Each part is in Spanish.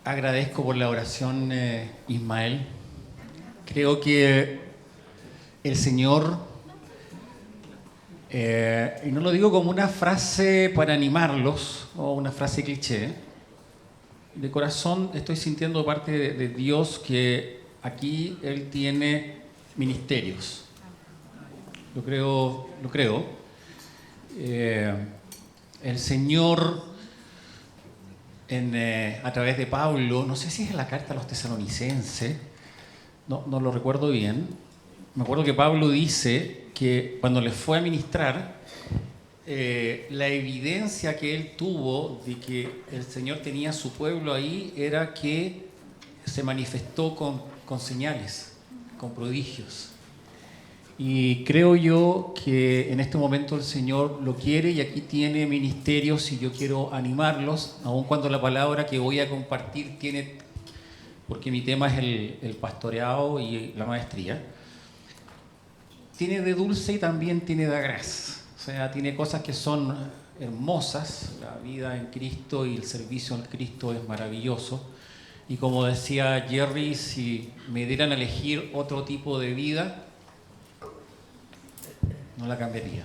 Agradezco por la oración, Ismael. Creo que el Señor, y no lo digo como una frase para animarlos o una frase cliché, de corazón estoy sintiendo parte de Dios que aquí Él tiene ministerios. Lo creo, lo creo. El Señor a través de Pablo, no sé si es en la carta a los tesalonicenses, no lo recuerdo bien. Me acuerdo que Pablo dice que cuando les fue a ministrar, la evidencia que él tuvo de que el Señor tenía a su pueblo ahí era que se manifestó con señales, con prodigios. Y creo yo que en este momento el Señor lo quiere y aquí tiene ministerios y yo quiero animarlos, aun cuando la palabra que voy a compartir tiene, porque mi tema es el pastoreado y la maestría, tiene de dulce y también tiene de agraz. O sea, tiene cosas que son hermosas, la vida en Cristo y el servicio en Cristo es maravilloso. Y como decía Jerry, si me dieran a elegir otro tipo de vida, no la cambiaría.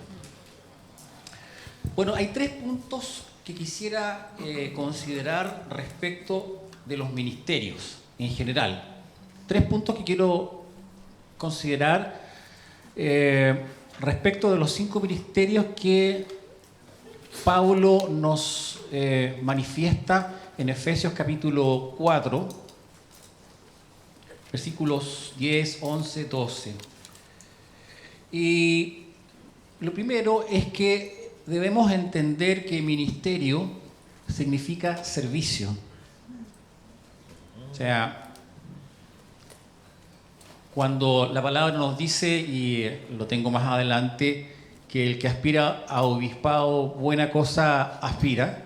Bueno, hay 3 puntos que quisiera considerar respecto de los ministerios en general. 3 puntos que quiero considerar respecto de los 5 ministerios que Pablo nos manifiesta en Efesios capítulo 4, versículos 10, 11, 12. Y lo primero es que debemos entender que ministerio significa servicio. O sea, cuando la palabra nos dice, y lo tengo más adelante, que el que aspira a obispado buena cosa aspira,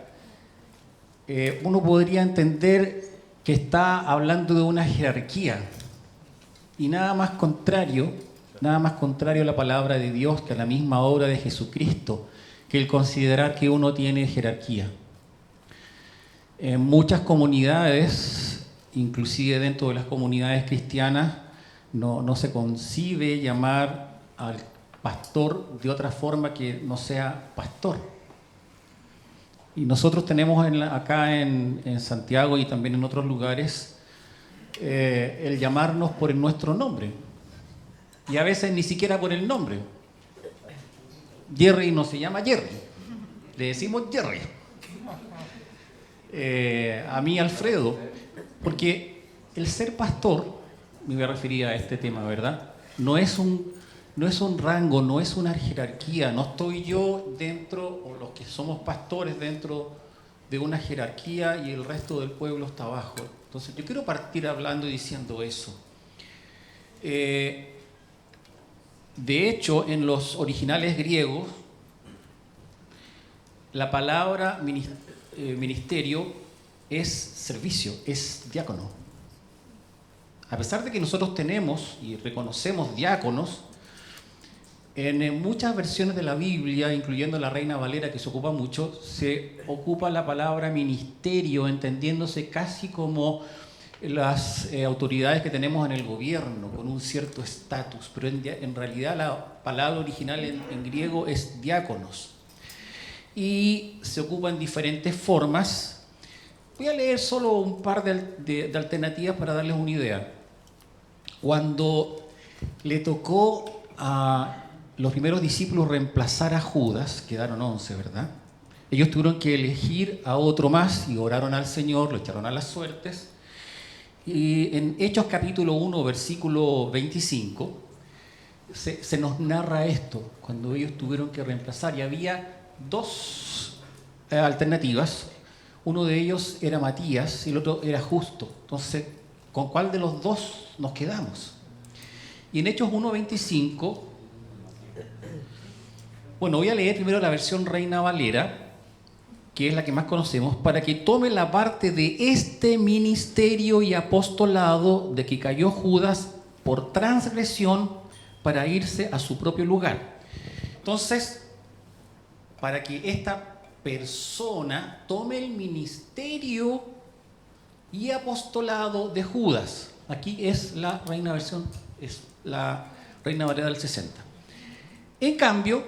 uno podría entender que está hablando de una jerarquía y nada más contrario a la palabra de Dios, que a la misma obra de Jesucristo, que el considerar que uno tiene jerarquía. En muchas comunidades, inclusive dentro de las comunidades cristianas, no se concibe llamar al pastor de otra forma que no sea pastor. Y nosotros tenemos acá en Santiago y también en otros lugares el llamarnos por nuestro nombre. Y a veces ni siquiera por el nombre. Jerry no se llama Jerry, le decimos Jerry. A mí Alfredo, porque el ser pastor, me voy a referir a este tema, ¿verdad? No es un rango, no es una jerarquía, no estoy yo dentro, o los que somos pastores dentro de una jerarquía y el resto del pueblo está abajo. Entonces yo quiero partir hablando y diciendo eso. De hecho, en los originales griegos, la palabra ministerio es servicio, es diácono. A pesar de que nosotros tenemos y reconocemos diáconos, en muchas versiones de la Biblia, incluyendo la Reina Valera, que se ocupa mucho, se ocupa la palabra ministerio, entendiéndose casi como las autoridades que tenemos en el gobierno, con un cierto estatus, pero en realidad la palabra original en griego es diáconos. Y se ocupa en diferentes formas. Voy a leer solo un par de alternativas para darles una idea. Cuando le tocó a los primeros discípulos reemplazar a Judas, quedaron 11, ¿verdad? Ellos tuvieron que elegir a otro más y oraron al Señor, lo echaron a las suertes. Y en Hechos capítulo 1, versículo 25, se nos narra esto, cuando ellos tuvieron que reemplazar. Y había 2 alternativas. Uno de ellos era Matías y el otro era Justo. Entonces, ¿con cuál de los 2 nos quedamos? Y en Hechos 1:25, bueno, voy a leer primero la versión Reina Valera, que es la que más conocemos, para que tome la parte de este ministerio y apostolado de que cayó Judas por transgresión para irse a su propio lugar. Entonces, para que esta persona tome el ministerio y apostolado de Judas. Aquí es la Reina Valera del 60. En cambio,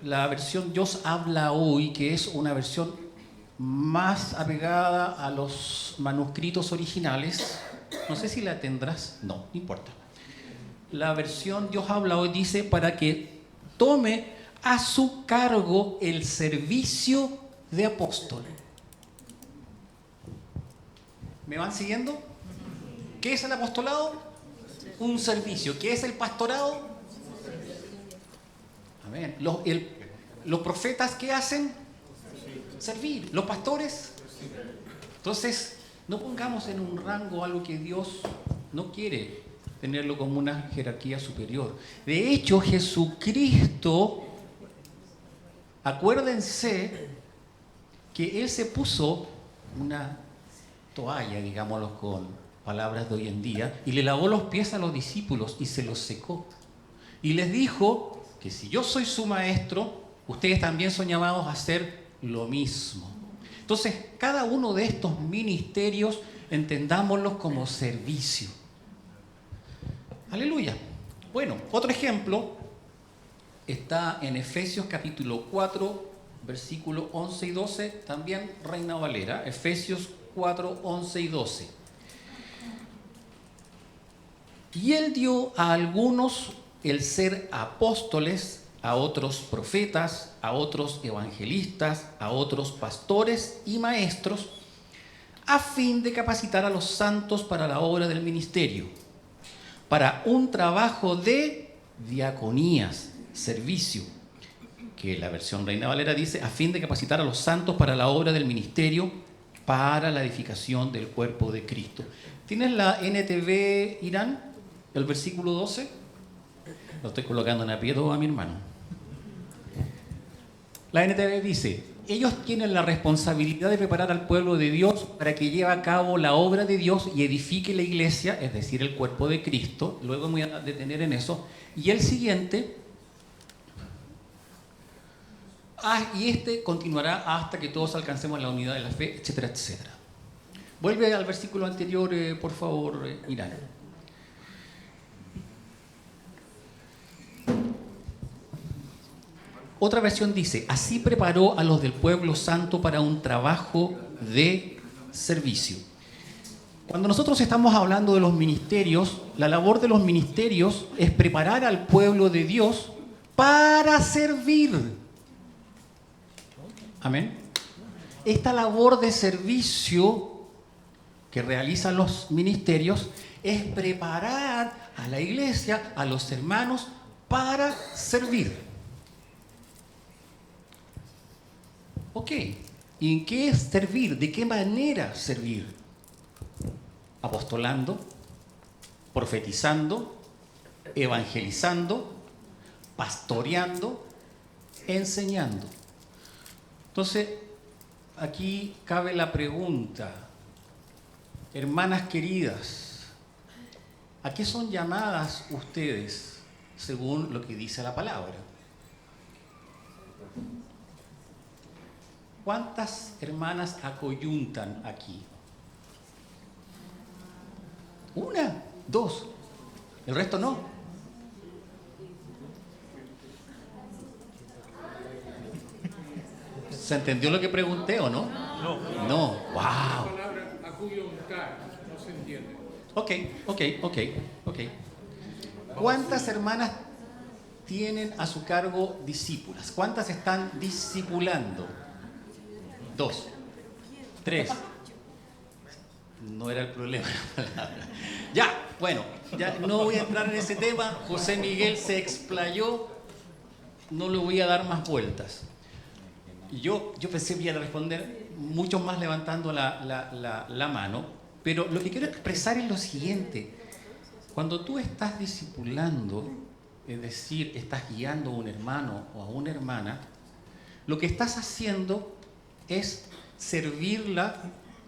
la versión Dios habla hoy, que es una versión más apegada a los manuscritos originales, no sé si la tendrás, no importa. La versión Dios habla hoy dice para que tome a su cargo el servicio de apóstol. ¿Me van siguiendo? ¿Qué es el apostolado? Un servicio. ¿Qué es el pastorado? Amén. Los profetas, ¿qué hacen? Servir. Los pastores. Entonces, no pongamos en un rango algo que Dios no quiere tenerlo como una jerarquía superior. De hecho, Jesucristo, acuérdense que Él se puso una toalla, digámoslo con palabras de hoy en día, y le lavó los pies a los discípulos y se los secó. Y les dijo que si yo soy su maestro, ustedes también son llamados a hacer lo mismo. Entonces, cada uno de estos ministerios entendámoslos como servicio. Aleluya. Bueno, otro ejemplo está en Efesios capítulo 4, versículos 11 y 12, también Reina Valera, Efesios 4, 11 y 12. Y Él dio a algunos el ser apóstoles, a otros profetas, a otros evangelistas, a otros pastores y maestros, a fin de capacitar a los santos para la obra del ministerio, para un trabajo de diaconías, servicio, que la versión Reina Valera dice, a fin de capacitar a los santos para la obra del ministerio, para la edificación del cuerpo de Cristo. ¿Tienes la NTV Irán, el versículo 12? Lo estoy colocando en aprieto a mi hermano. La NTV dice, ellos tienen la responsabilidad de preparar al pueblo de Dios para que lleve a cabo la obra de Dios y edifique la iglesia, es decir, el cuerpo de Cristo. Luego me voy a detener en eso. Y el siguiente, y este continuará hasta que todos alcancemos la unidad de la fe, etcétera, etcétera. Vuelve al versículo anterior, por favor, Irán. Otra versión dice, así preparó a los del pueblo santo para un trabajo de servicio. Cuando nosotros estamos hablando de los ministerios, la labor de los ministerios es preparar al pueblo de Dios para servir. Amén. Esta labor de servicio que realizan los ministerios es preparar a la iglesia, a los hermanos, para servir. Ok, ¿y en qué es servir? ¿De qué manera servir? Apostolando, profetizando, evangelizando, pastoreando, enseñando. Entonces, aquí cabe la pregunta, hermanas queridas, ¿a qué son llamadas ustedes según lo que dice la palabra? ¿Cuántas hermanas acoyuntan aquí? ¿Una? ¿Dos? ¿El resto no? ¿Se entendió lo que pregunté o no? No. No. ¡Wow! La palabra acoyuntar no se entiende. Ok. ¿Cuántas hermanas tienen a su cargo discípulas? ¿Cuántas están discipulando? 2, 3. No era el problema la palabra. Ya, bueno, ya no voy a entrar en ese tema. José Miguel se explayó. No le voy a dar más vueltas. Yo pensé que iba a responder muchos más levantando la mano, pero lo que quiero expresar es lo siguiente. Cuando tú estás discipulando, es decir, estás guiando a un hermano o a una hermana, lo que estás haciendo es servirla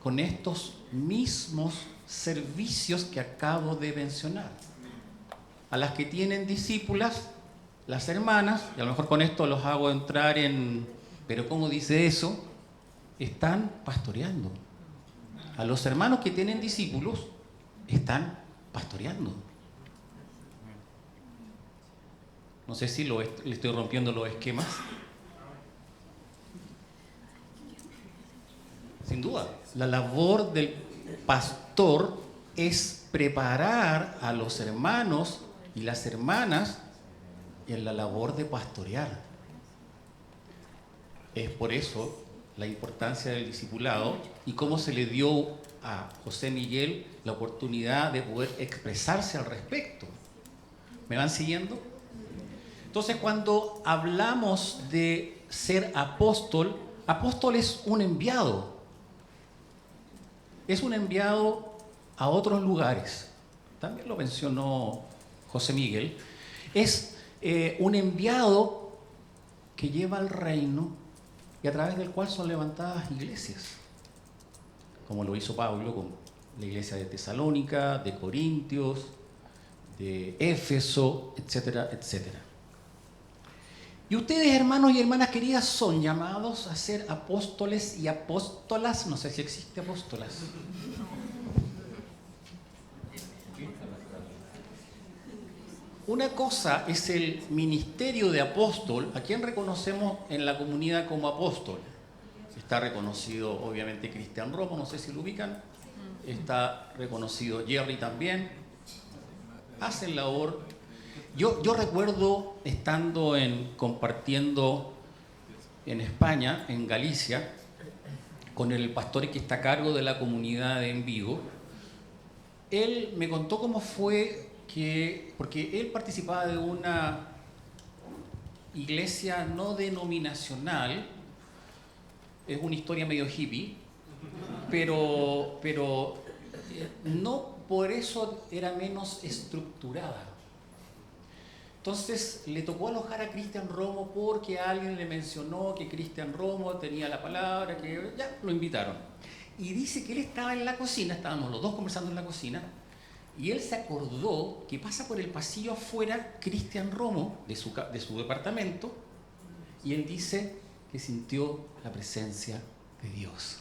con estos mismos servicios que acabo de mencionar. A las que tienen discípulas, las hermanas, y a lo mejor con esto los hago entrar en... Pero ¿cómo dice eso? Están pastoreando. a los hermanos que tienen discípulos están pastoreando. No sé si le estoy rompiendo los esquemas. Sin duda, la labor del pastor es preparar a los hermanos y las hermanas en la labor de pastorear. Es por eso la importancia del discipulado y cómo se le dio a José Miguel la oportunidad de poder expresarse al respecto. ¿Me van siguiendo? Entonces, cuando hablamos de ser apóstol, apóstol es un enviado. Es un enviado a otros lugares. También lo mencionó José Miguel. Es un enviado que lleva el reino y a través del cual son levantadas iglesias, como lo hizo Pablo con la iglesia de Tesalónica, de Corintios, de Éfeso, etcétera, etcétera. Y ustedes, hermanos y hermanas queridas, son llamados a ser apóstoles y apóstolas. No sé si existe apóstolas. Una cosa es el ministerio de apóstol, a quien reconocemos en la comunidad como apóstol. Está reconocido, obviamente, Cristian Romo, no sé si lo ubican. Está reconocido Jerry también. Hacen labor. Yo recuerdo estando compartiendo en España, en Galicia, con el pastor que está a cargo de la comunidad en Vigo. Él me contó cómo fue porque él participaba de una iglesia no denominacional, es una historia medio hippie, pero no por eso era menos estructurada. Entonces le tocó alojar a Cristian Romo porque alguien le mencionó que Cristian Romo tenía la palabra, que ya lo invitaron. Y dice que él estaba en la cocina, estábamos los dos conversando en la cocina, y él se acordó que pasa por el pasillo afuera Cristian Romo de su departamento, y él dice que sintió la presencia de Dios.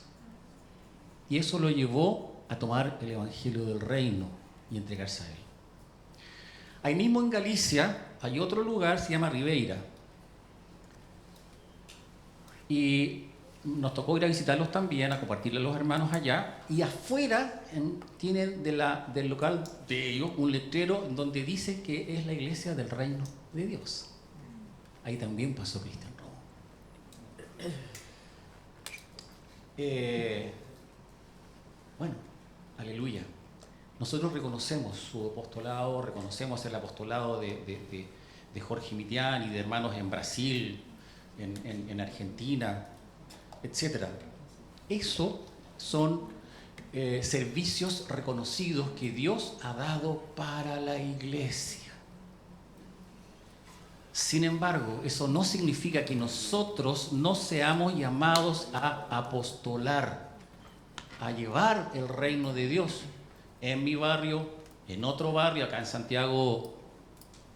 Y eso lo llevó a tomar el Evangelio del Reino y entregarse a él. Ahí mismo en Galicia hay otro lugar, se llama Ribeira. Y nos tocó ir a visitarlos también, a compartirle a los hermanos allá. Y afuera tienen del local de ellos un letrero donde dice que es la iglesia del reino de Dios. Ahí también pasó Cristian Romo. Bueno, aleluya. Nosotros reconocemos su apostolado, reconocemos el apostolado de Jorge Mitián y de hermanos en Brasil, en Argentina, etc. Eso son servicios reconocidos que Dios ha dado para la iglesia. Sin embargo, eso no significa que nosotros no seamos llamados a apostolar, a llevar el reino de Dios. En mi barrio, en otro barrio, acá en Santiago,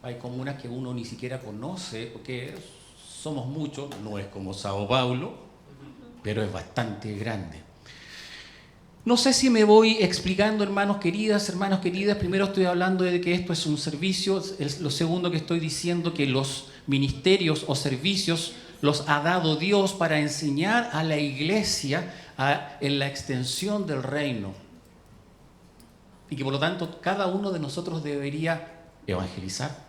hay comunas que uno ni siquiera conoce, porque somos muchos, no es como Sao Paulo, pero es bastante grande. No sé si me voy explicando, hermanos queridas. Primero estoy hablando de que esto es un servicio. Lo segundo que estoy diciendo, que los ministerios o servicios los ha dado Dios para enseñar a la iglesia en la extensión del reino. Y que por lo tanto cada uno de nosotros debería evangelizar,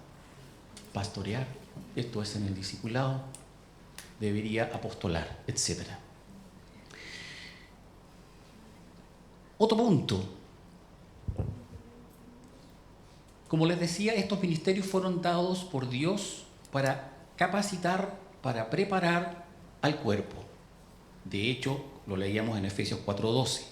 pastorear, esto es en el discipulado, debería apostolar, etc. Otro punto. Como les decía, estos ministerios fueron dados por Dios para capacitar, para preparar al cuerpo. De hecho, lo leíamos en Efesios 4:12.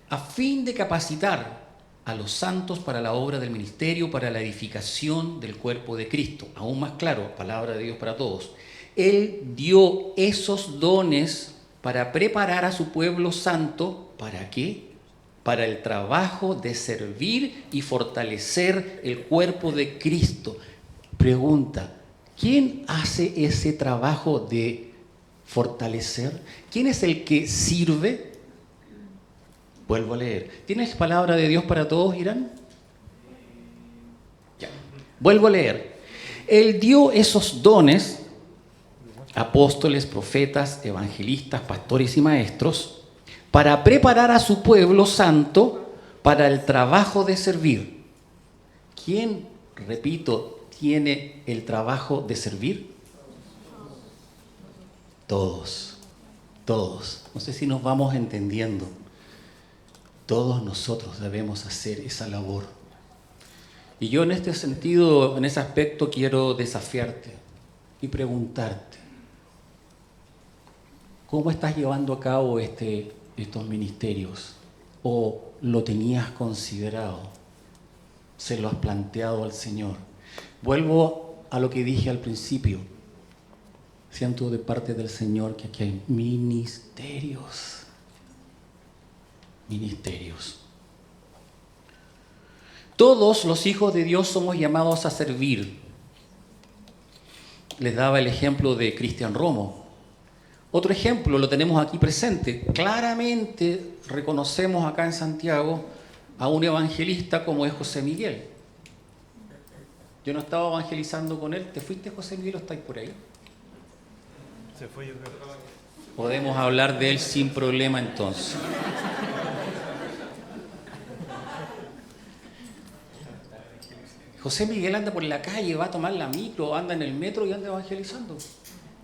A fin de capacitar a los santos para la obra del ministerio, para la edificación del cuerpo de Cristo. Aún más claro, palabra de Dios para todos. Él dio esos dones para preparar a su pueblo santo, ¿para qué? Para el trabajo de servir y fortalecer el cuerpo de Cristo. Pregunta, ¿quién hace ese trabajo de fortalecer? ¿Quién es el que sirve? Vuelvo a leer. ¿Tienes palabra de Dios para todos, Irán? Ya. Vuelvo a leer. Él dio esos dones, apóstoles, profetas, evangelistas, pastores y maestros, para preparar a su pueblo santo para el trabajo de servir. ¿Quién, repito, tiene el trabajo de servir? Todos, todos. No sé si nos vamos entendiendo. Todos nosotros debemos hacer esa labor. Y yo en este sentido, en ese aspecto, quiero desafiarte y preguntarte, ¿cómo estás llevando a cabo estos ministerios? ¿O lo tenías considerado? ¿Se lo has planteado al Señor? Vuelvo a lo que dije al principio. Siento de parte del Señor que aquí hay ministerios. Ministerios. Todos los hijos de Dios somos llamados a servir. Les daba el ejemplo de Cristian Romo. Otro ejemplo lo tenemos aquí presente. Claramente reconocemos acá en Santiago a un evangelista como es José Miguel. Yo no estaba evangelizando con él. ¿Te fuiste, José Miguel, o estáis por ahí? Se fue, yo creo. Podemos hablar de él sin problema entonces. José Miguel anda por la calle, va a tomar la micro, anda en el metro y anda evangelizando.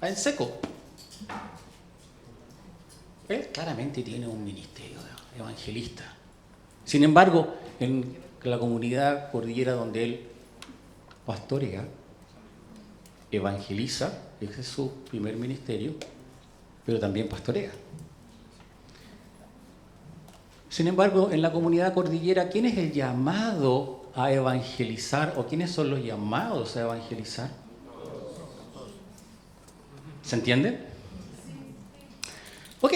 Va en seco. Él claramente tiene un ministerio de evangelista. Sin embargo, en la comunidad cordillera donde él pastorea, evangeliza, ese es su primer ministerio, pero también pastorea. Sin embargo, en la comunidad cordillera, ¿quién es el llamado a evangelizar o quiénes son los llamados a evangelizar? ¿Se entiende? Ok.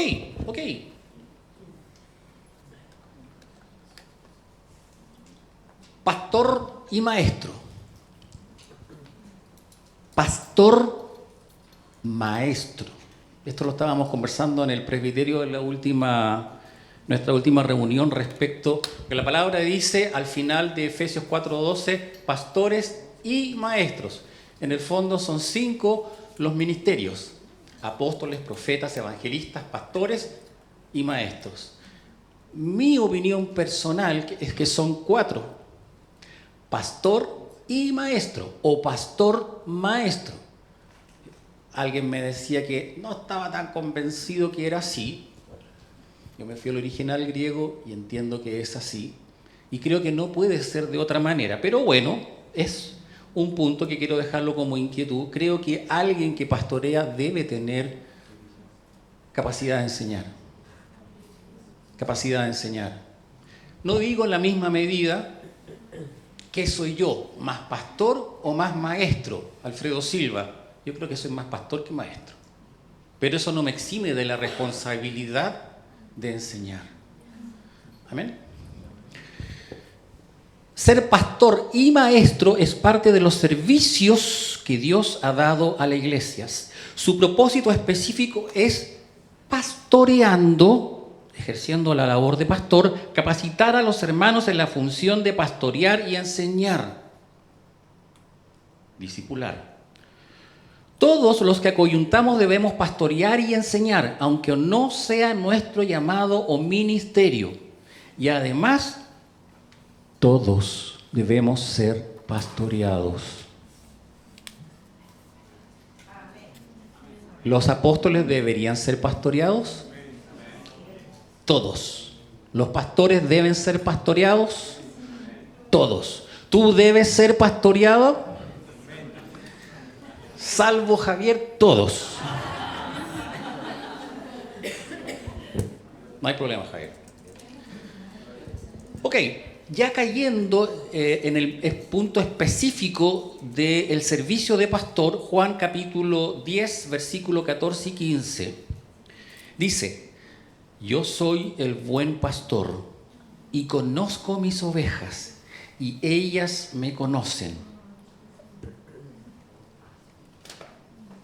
Pastor y maestro. Pastor, maestro. Esto lo estábamos conversando en el presbiterio de nuestra última reunión respecto, que la palabra dice al final de Efesios 4:12, pastores y maestros. En el fondo son 5 los ministerios: apóstoles, profetas, evangelistas, pastores y maestros. Mi opinión personal es que son 4: pastor y maestro, o pastor maestro. Alguien me decía que no estaba tan convencido que era así. Yo me fui al original griego y entiendo que es así. Y creo que no puede ser de otra manera. Pero bueno, es un punto que quiero dejarlo como inquietud. Creo que alguien que pastorea debe tener capacidad de enseñar. Capacidad de enseñar. No digo en la misma medida que soy yo, más pastor o más maestro, Alfredo Silva. Yo creo que soy más pastor que maestro. Pero eso no me exime de la responsabilidad de enseñar. Amén. Ser pastor y maestro es parte de los servicios que Dios ha dado a las iglesias. Su propósito específico es pastoreando, ejerciendo la labor de pastor, capacitar a los hermanos en la función de pastorear y enseñar, discipular. Todos los que acoyuntamos debemos pastorear y enseñar, aunque no sea nuestro llamado o ministerio. Y además, todos debemos ser pastoreados. ¿Los apóstoles deberían ser pastoreados? Todos. ¿Los pastores deben ser pastoreados? Todos. ¿Tú debes ser pastoreado? Salvo Javier, todos. No hay problema, Javier. Ok, ya cayendo en el punto específico del servicio de pastor, Juan capítulo 10, versículo 14 y 15, dice: yo soy el buen pastor y conozco mis ovejas y ellas me conocen.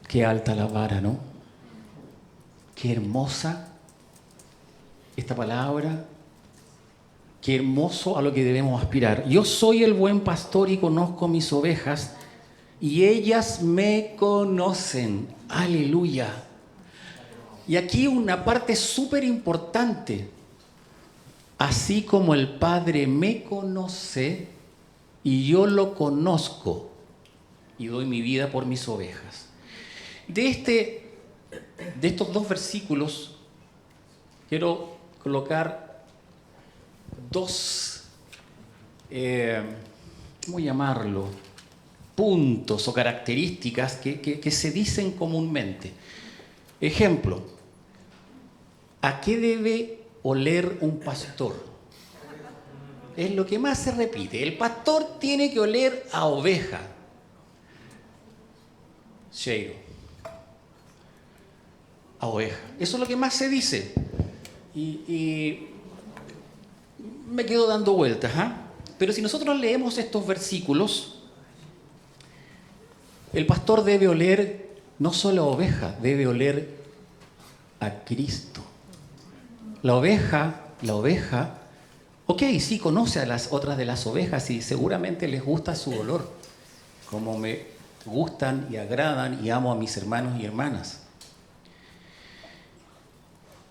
Qué alta la vara, ¿no? Qué hermosa esta palabra qué hermoso a lo que debemos aspirar. Yo soy el buen pastor y conozco mis ovejas y ellas me conocen. Aleluya. Y aquí una parte súper importante. Así como el Padre me conoce y yo lo conozco y doy mi vida por mis ovejas. De estos dos versículos quiero colocar dos, ¿cómo llamarlo? Puntos o características que se dicen comúnmente. Ejemplo, ¿a qué debe oler un pastor? Es lo que más se repite. El pastor tiene que oler a oveja. Cheiro. A oveja. Eso es lo que más se dice. Y me quedo dando vueltas. Pero si nosotros leemos estos versículos, el pastor debe oler no solo a oveja, debe oler a Cristo. La oveja, ok, sí conoce a las otras de las ovejas y seguramente les gusta su olor, como me gustan y agradan y amo a mis hermanos y hermanas.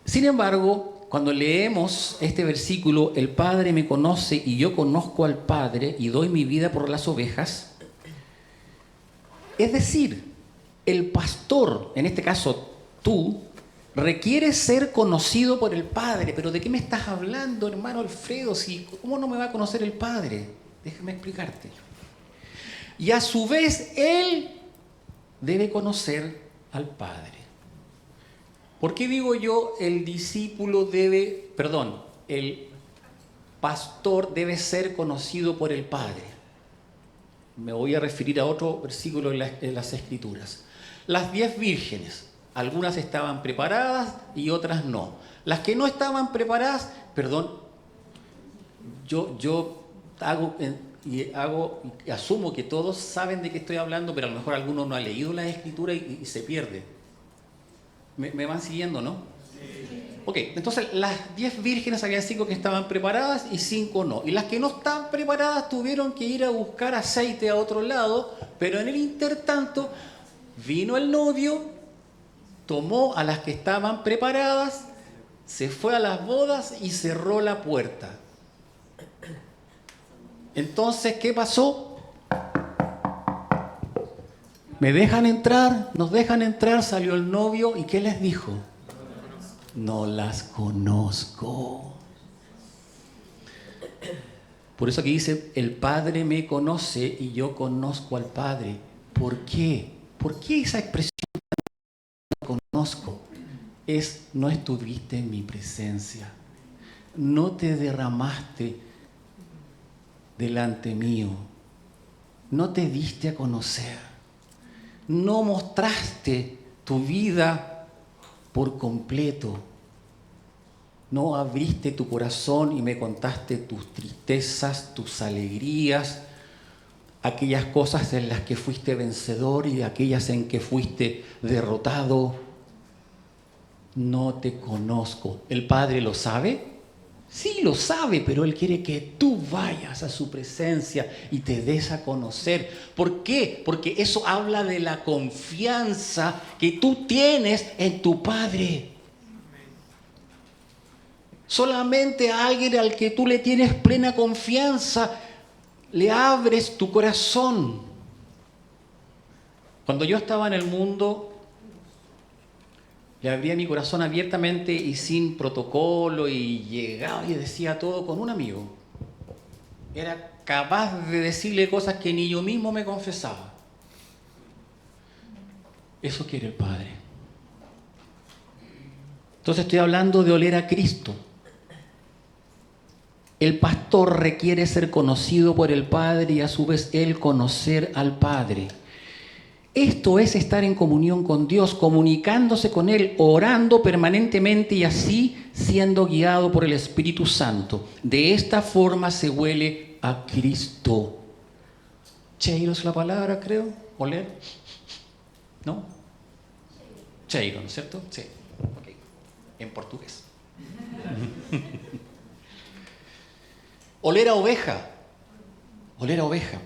Sin embargo, cuando leemos este versículo, el Padre me conoce y yo conozco al Padre y doy mi vida por las ovejas, es decir, el pastor, en este caso tú, requiere ser conocido por el Padre. ¿Pero de qué me estás hablando, hermano Alfredo? ¿Cómo no me va a conocer el Padre? Déjame explicarte. Y a su vez, Él debe conocer al Padre. ¿Por qué digo yo el pastor debe ser conocido por el Padre? Me voy a referir a otro versículo en las Escrituras. Las 10 vírgenes. Algunas estaban preparadas y otras no. Las que no estaban preparadas, yo asumo que todos saben de qué estoy hablando, pero a lo mejor alguno no ha leído la Escritura y se pierde. ¿Me van siguiendo, no? Sí. Ok, entonces las 10 vírgenes había 5 que estaban preparadas y 5 no. Y las que no estaban preparadas tuvieron que ir a buscar aceite a otro lado, pero en el intertanto vino el novio, tomó a las que estaban preparadas, se fue a las bodas y cerró la puerta. Entonces, ¿qué pasó? ¿Me dejan entrar? ¿Nos dejan entrar? Salió el novio y ¿qué les dijo? No las conozco. Por eso aquí dice, el Padre me conoce y yo conozco al Padre. ¿Por qué? ¿Por qué esa expresión? Conozco, no estuviste en mi presencia, no te derramaste delante mío, no te diste a conocer, no mostraste tu vida por completo, no abriste tu corazón y me contaste tus tristezas, tus alegrías, aquellas cosas en las que fuiste vencedor y aquellas en que fuiste derrotado. No te conozco. ¿El Padre lo sabe? Sí, lo sabe, pero Él quiere que tú vayas a su presencia y te des a conocer. ¿Por qué? Porque eso habla de la confianza que tú tienes en tu Padre. Solamente a alguien al que tú le tienes plena confianza le abres tu corazón. Cuando yo estaba en el mundo, le abría mi corazón abiertamente y sin protocolo y llegaba y decía todo con un amigo. Era capaz de decirle cosas que ni yo mismo me confesaba. Eso quiere el Padre. Entonces estoy hablando de oler a Cristo. El pastor requiere ser conocido por el Padre y a su vez él conocer al Padre. Esto es estar en comunión con Dios, comunicándose con Él, orando permanentemente y así siendo guiado por el Espíritu Santo. De esta forma se huele a Cristo. Cheiro es la palabra, creo. ¿Oler? ¿No? Cheiro, ¿no es cierto? Sí. Okay. En portugués. Oler a oveja. Oler a oveja.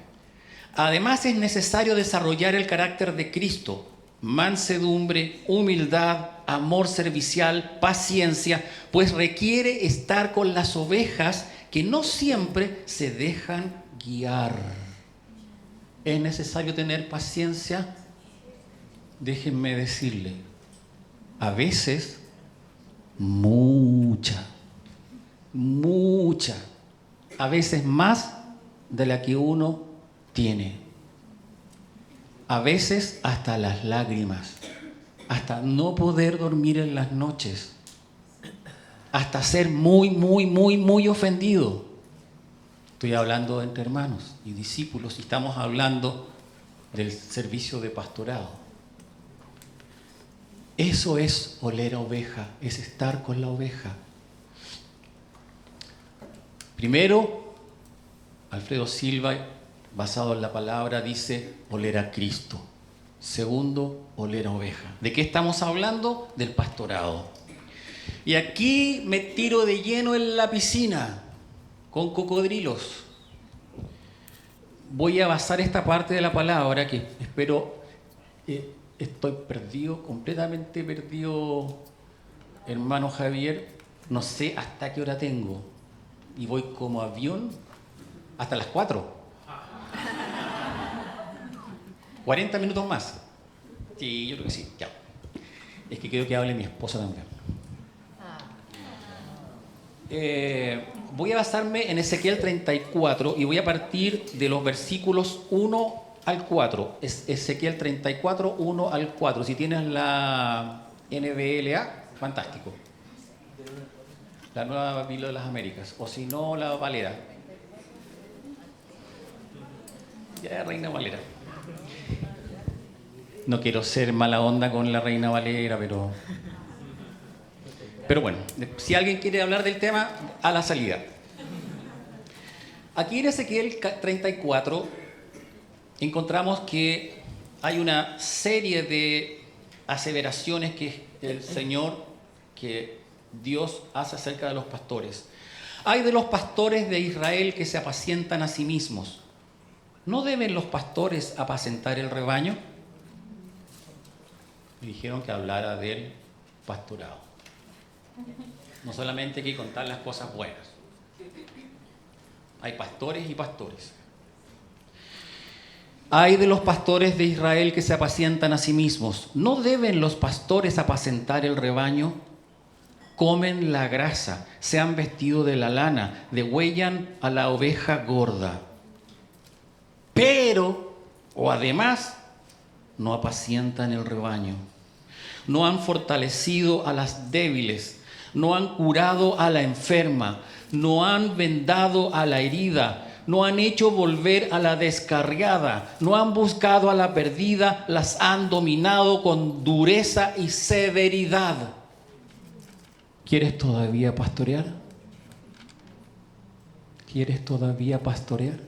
Además es necesario desarrollar el carácter de Cristo. Mansedumbre, humildad, amor servicial, paciencia, pues requiere estar con las ovejas que no siempre se dejan guiar. ¿Es necesario tener paciencia? Déjenme decirle, a veces mucha, a veces más de la que uno tiene. A veces hasta las lágrimas, hasta no poder dormir en las noches, hasta ser muy ofendido. Estoy hablando entre hermanos y discípulos y estamos hablando del servicio de pastorado. Eso es oler a oveja, es estar con la oveja. Primero, Alfredo Silva, basado en la palabra, dice oler a Cristo. Segundo, oler a oveja. ¿De qué estamos hablando? Del pastorado. Y aquí me tiro de lleno en la piscina con cocodrilos. Voy a basar esta parte de la palabra que espero... estoy perdido, completamente perdido, hermano Javier. No sé hasta qué hora tengo. Y voy como avión hasta las 4. 40 minutos más. Sí, yo creo que sí. Chao. Es que quiero que hable mi esposa también. Voy a basarme en Ezequiel 34 y voy a partir de los versículos 1 al 4. Ezequiel 34, 1 al 4. Si tienes la NBLA, fantástico. La nueva Biblia de las Américas. O si no, la Valera. Ya, Reina Valera. No quiero ser mala onda con la Reina Valera, pero bueno, si alguien quiere hablar del tema, a la salida. Aquí en Ezequiel 34 encontramos que hay una serie de aseveraciones que el Señor, que Dios hace acerca de los pastores. Hay de los pastores de Israel que se apacientan a sí mismos. ¿No deben los pastores apacentar el rebaño? Me dijeron que hablara del pastorado. No solamente hay que contar las cosas buenas. Hay pastores y pastores. Hay de los pastores de Israel que se apacientan a sí mismos. ¿No deben los pastores apacentar el rebaño? Comen la grasa, se han vestido de la lana, degüellan a la oveja gorda. Pero, o además, no apacientan el rebaño. No han fortalecido a las débiles, no han curado a la enferma, no han vendado a la herida, no han hecho volver a la descarriada, no han buscado a la perdida, las han dominado con dureza y severidad. ¿Quieres todavía pastorear? ¿Quieres todavía pastorear?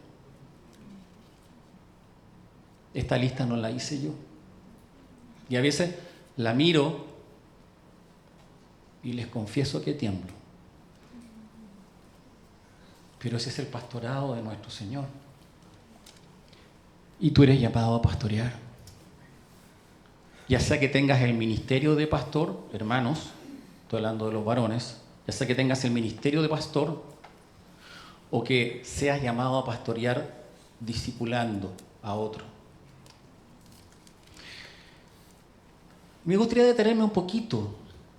Esta lista no la hice yo. Y a veces la miro y les confieso que tiemblo. Pero ese es el pastorado de nuestro Señor. Y tú eres llamado a pastorear. Ya sea que tengas el ministerio de pastor, hermanos, estoy hablando de los varones, ya sea que tengas el ministerio de pastor o que seas llamado a pastorear discipulando a otro. Me gustaría detenerme un poquito,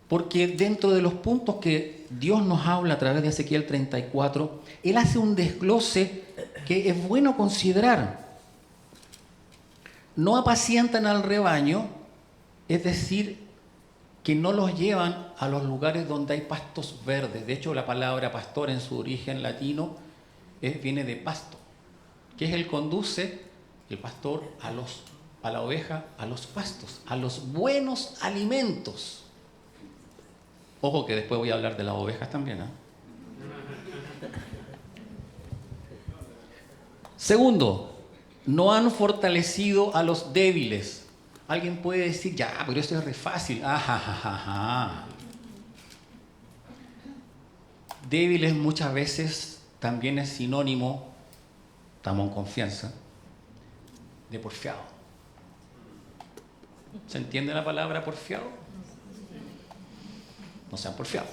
porque dentro de los puntos que Dios nos habla a través de Ezequiel 34, Él hace un desglose que es bueno considerar. No apacientan al rebaño, es decir, que no los llevan a los lugares donde hay pastos verdes. De hecho, la palabra pastor en su origen latino viene de pasto, que es el conduce, el pastor, a la oveja, a los pastos, a los buenos alimentos. Ojo que después voy a hablar de las ovejas también, ¿eh? Segundo, no han fortalecido a los débiles. Alguien puede decir, ya, pero eso es re fácil. Débiles muchas veces también es sinónimo, estamos en confianza, de porfiado. ¿Se entiende la palabra porfiado? No sean porfiados.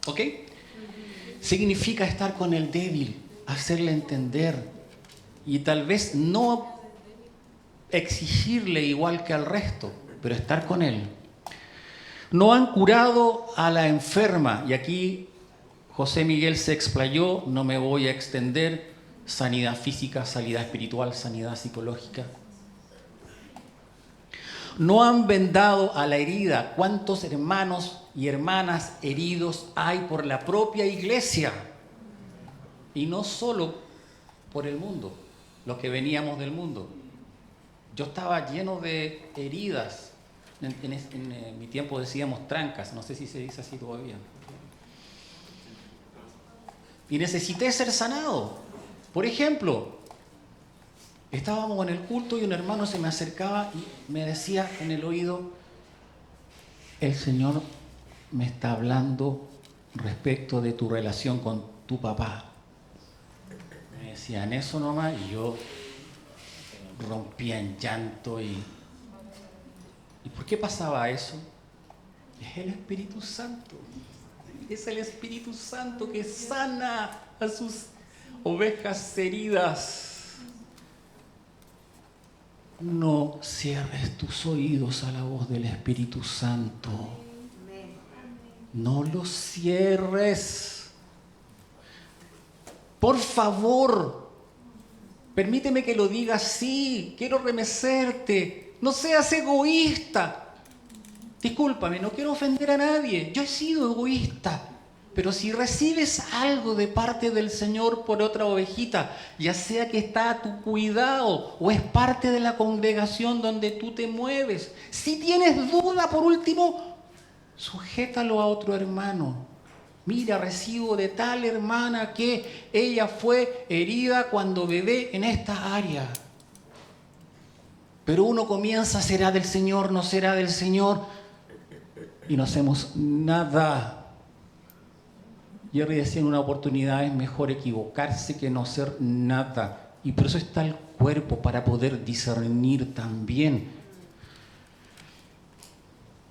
¿Ok? Significa estar con el débil, hacerle entender y tal vez no exigirle igual que al resto, pero estar con él. No han curado a la enferma, y aquí José Miguel se explayó, no me voy a extender, sanidad física, sanidad espiritual, sanidad psicológica. No han vendado a la herida. ¿Cuántos hermanos y hermanas heridos hay por la propia iglesia? Y no solo por el mundo, los que veníamos del mundo. Yo estaba lleno de heridas. En mi tiempo decíamos trancas, no sé si se dice así todavía. Y necesité ser sanado. Por ejemplo, estábamos en el culto y un hermano se me acercaba y me decía en el oído, el Señor me está hablando respecto de tu relación con tu papá. Me decían eso nomás y yo rompía en llanto. ¿Y por qué pasaba eso? Es el Espíritu Santo. Es el Espíritu Santo que sana a sus ovejas heridas. No cierres tus oídos a la voz del Espíritu Santo. No los cierres. Por favor, permíteme que lo diga así. Quiero remecerte. No seas egoísta. Discúlpame, no quiero ofender a nadie. Yo he sido egoísta. Pero si recibes algo de parte del Señor por otra ovejita, ya sea que está a tu cuidado o es parte de la congregación donde tú te mueves, si tienes duda, por último, sujétalo a otro hermano. Mira, recibo de tal hermana que ella fue herida cuando bebé en esta área. Pero uno comienza, será del Señor, no será del Señor, y no hacemos nada. Jerry decía en una oportunidad, es mejor equivocarse que no hacer nada. Y por eso está el cuerpo, para poder discernir también.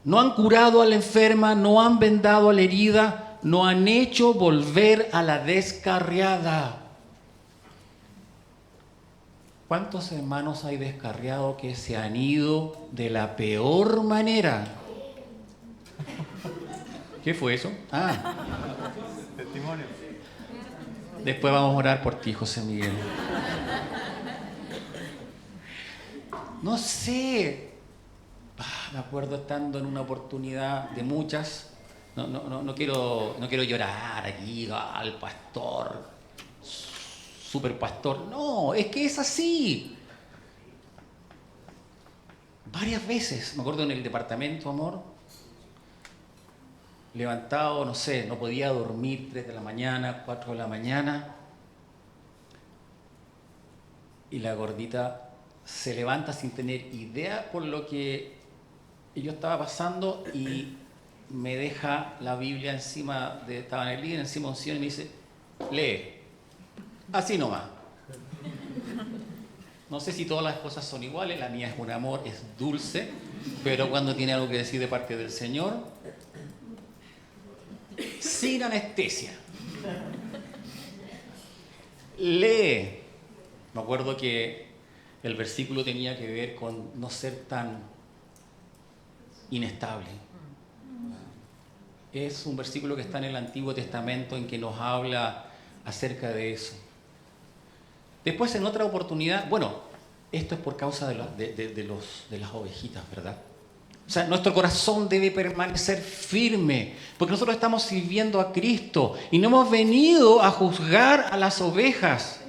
No han curado a la enferma, no han vendado a la herida, no han hecho volver a la descarriada. ¿Cuántos hermanos hay descarriados que se han ido de la peor manera? ¿Qué fue eso? Testimonio. Después vamos a orar por ti, José Miguel. No sé. Me acuerdo estando en una oportunidad de muchas. No quiero llorar aquí al pastor, super pastor. No, es que es así. Varias veces, me acuerdo en el departamento, amor. Levantado, no sé, no podía dormir, 3 de la mañana, 4 de la mañana. Y la gordita se levanta sin tener idea por lo que yo estaba pasando y me deja la Biblia encima, estaba en el living, encima de un sillón y me dice, lee, así nomás. No sé si todas las cosas son iguales, la mía es un amor, es dulce, pero cuando tiene algo que decir de parte del Señor, sin anestesia. Lee. Me acuerdo que el versículo tenía que ver con no ser tan inestable. Es un versículo que está en el Antiguo Testamento en que nos habla acerca de eso. Después, en otra oportunidad, bueno, esto es por causa de las ovejitas, ¿verdad? O sea, nuestro corazón debe permanecer firme, porque nosotros estamos sirviendo a Cristo y no hemos venido a juzgar a las ovejas.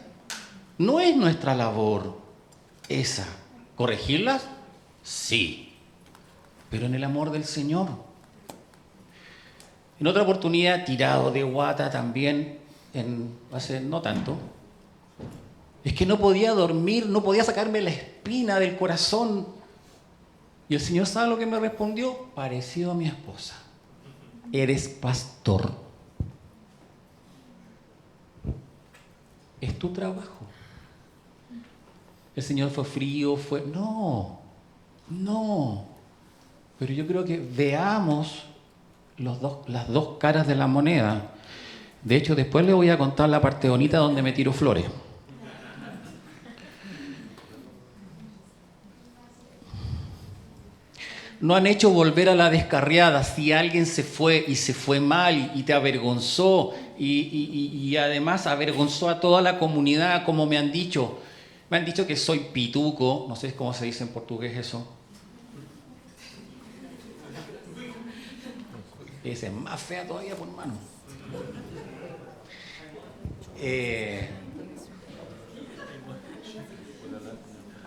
No es nuestra labor esa. ¿Corregirlas? Sí, pero en el amor del Señor. En otra oportunidad, tirado de guata también, hace no tanto, es que no podía dormir, no podía sacarme la espina del corazón. Y el Señor, ¿sabe lo que me respondió? Parecido a mi esposa. Eres pastor. Es tu trabajo. El Señor fue frío, No, no. Pero yo creo que veamos las dos caras de la moneda. De hecho, después le voy a contar la parte bonita donde me tiro flores. No han hecho volver a la descarriada. Si alguien se fue y se fue mal y te avergonzó y además avergonzó a toda la comunidad, como me han dicho. Me han dicho que soy pituco, no sé cómo se dice en portugués eso. Ese es más fea todavía, por hermano.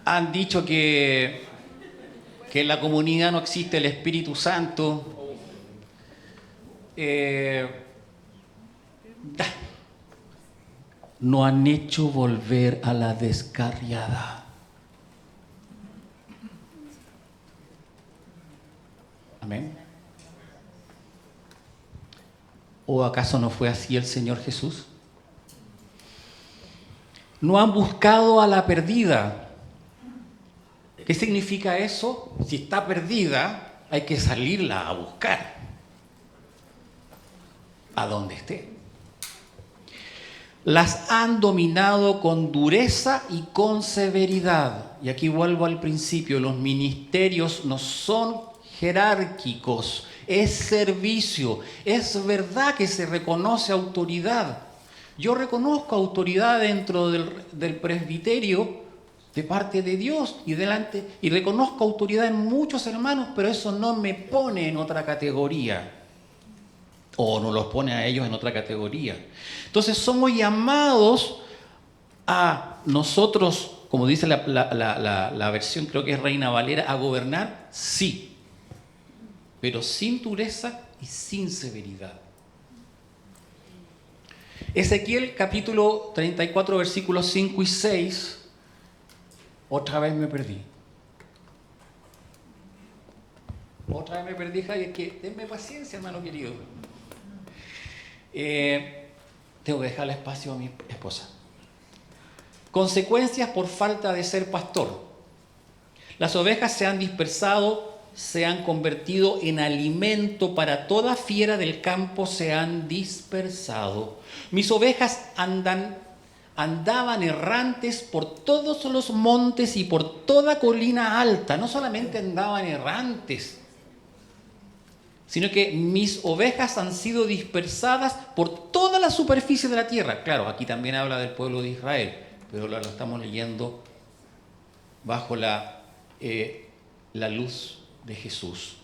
Han dicho que en la comunidad no existe el Espíritu Santo. No han hecho volver a la descarriada. Amén. ¿O acaso no fue así el Señor Jesús? No han buscado a la perdida. ¿Qué significa eso? Si está perdida, hay que salirla a buscar. A donde esté. Las han dominado con dureza y con severidad. Y aquí vuelvo al principio, los ministerios no son jerárquicos, es servicio. Es verdad que se reconoce autoridad. Yo reconozco autoridad dentro del presbiterio de parte de Dios y reconozco autoridad en muchos hermanos, pero eso no me pone en otra categoría. O no los pone a ellos en otra categoría. Entonces somos llamados a nosotros, como dice la versión, creo que es Reina Valera, a gobernar, sí, pero sin dureza y sin severidad. Ezequiel capítulo 34, versículos 5 y 6, otra vez me perdí. Javier, que denme paciencia, hermano querido. Tengo que dejarle espacio a mi esposa. Consecuencias por falta de ser pastor. Las ovejas se han dispersado, se han convertido en alimento para toda fiera del campo, se han dispersado. Mis ovejas andaban errantes por todos los montes y por toda colina alta. No solamente andaban errantes, sino que mis ovejas han sido dispersadas por toda la superficie de la tierra. Claro, aquí también habla del pueblo de Israel, pero lo estamos leyendo bajo la luz de Jesús.